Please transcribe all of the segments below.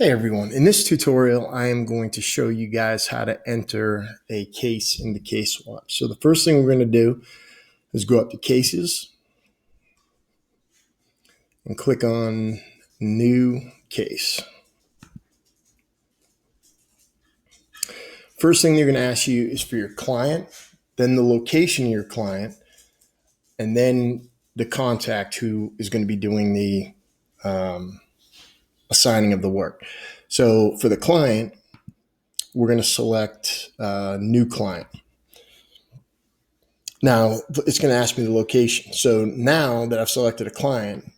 Hey everyone, in this tutorial I am going to show you guys how to enter a case into CaseWatch. So the first thing we're going to do is go up to Cases and click on New Case. First thing they're going to ask you is for your client, then the location of your client, and then the contact who is going to be doing the assigning of the work. So for the client, we're going to select New Client. Now it's going to ask me the location. So now that I've selected a client,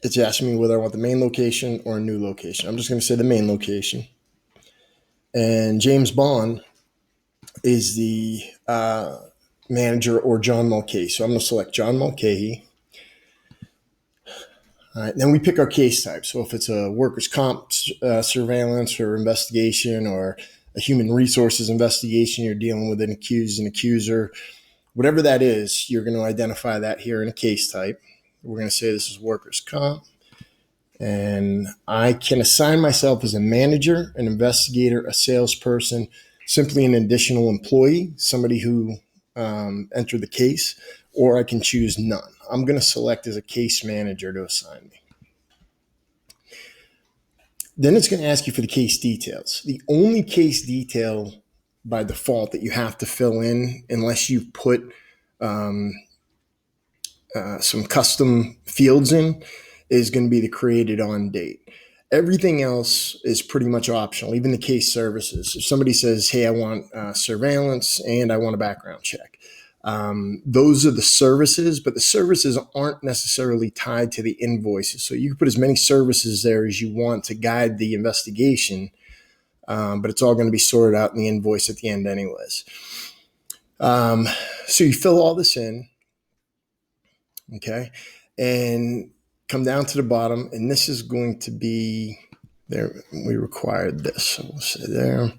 it's asking me whether I want the main location or a new location. I'm just going to say the main location. And James Bond is the manager, or John Mulcahy. So I'm going to select John Mulcahy. All right, then we pick our case type. So if it's a workers' comp surveillance or investigation, or a human resources investigation, you're dealing with an accused and accuser, whatever that is, you're going to identify that here in a case type. We're going to say this is workers' comp. And I can assign myself as a manager, an investigator, a salesperson, simply an additional employee, somebody who entered the case, or I can choose none. I'm going to select as a case manager to assign me. Then it's going to ask you for the case details. The only case detail by default that you have to fill in, unless you put some custom fields in, is going to be the created on date. Everything else is pretty much optional, even the case services. If somebody says, hey, I want surveillance and I want a background check, those are the services, but the services aren't necessarily tied to the invoices. So you can put as many services there as you want to guide the investigation, but it's all going to be sorted out in the invoice at the end anyways. So you fill all this in, okay, and come down to the bottom, and this is going to be there. We required this, so we'll say there,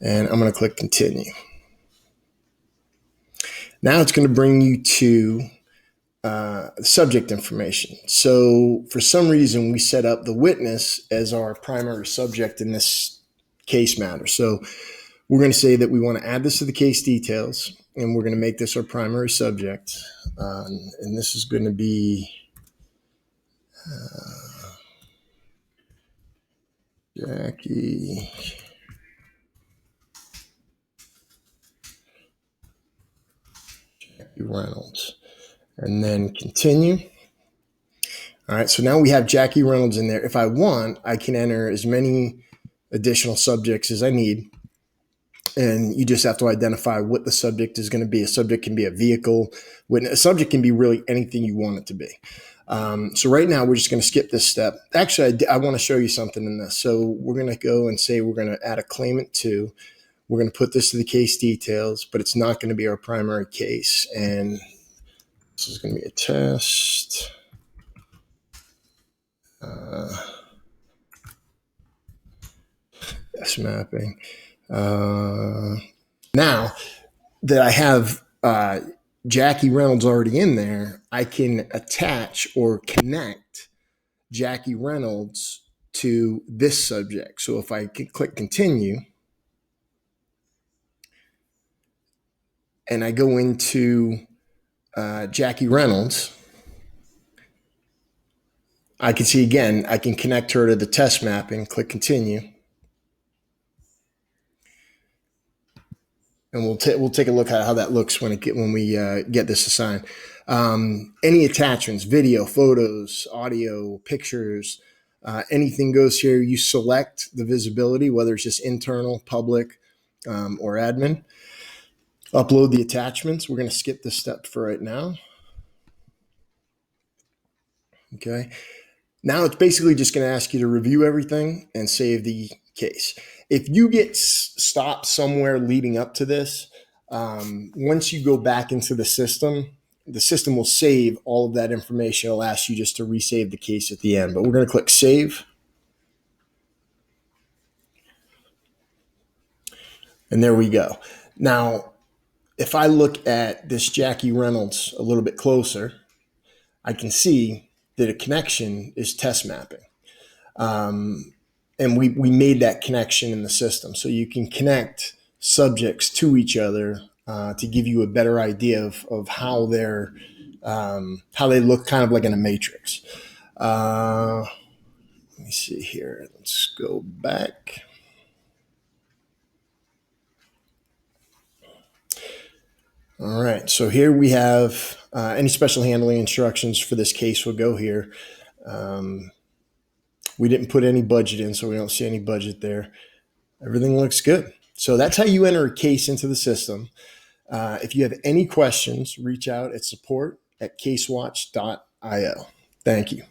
and I'm going to click continue. Now it's going to bring you to subject information. So for some reason, we set up the witness as our primary subject in this case matter. So we're going to say that we want to add this to the case details, and we're going to make this our primary subject. And this is going to be Jackie Reynolds, and then continue. All right, so now we have Jackie Reynolds in there. If I want, I can enter as many additional subjects as I need, and you just have to identify what the subject is going to be. A subject can be a vehicle. A subject can be really anything you want it to be. So right now we're just going to skip this step. Actually, I want to show you something in this. So we're going to go and say we're going to add a claimant to. We're going to put this to the case details, but it's not going to be our primary case. And this is going to be a test. S mapping. Now that I have Jackie Reynolds already in there, I can attach or connect Jackie Reynolds to this subject. So if I click continue and I go into Jackie Reynolds, I can see again, I can connect her to the test mapping, click continue. And we'll take a look at how that looks when we get this assigned. Any attachments, video, photos, audio, pictures, anything goes here. You select the visibility, whether it's just internal, public, or admin. Upload the attachments. We're going to skip this step for right now. Okay. Now it's basically just going to ask you to review everything and save the case. If you get stopped somewhere leading up to this, once you go back into the system will save all of that information. It'll ask you just to resave the case at the end, but we're going to click save. And there we go. Now, if I look at this Jackie Reynolds a little bit closer, I can see that a connection is test mapping. and we made that connection in the system. So you can connect subjects to each other to give you a better idea of how how they look kind of like in a matrix. Let me see here. Let's go back. All right, so here we have any special handling instructions for this case will go here. We didn't put any budget in, so we don't see any budget there. Everything looks good. So that's how you enter a case into the system. If you have any questions, reach out at support@casewatch.io. Thank you.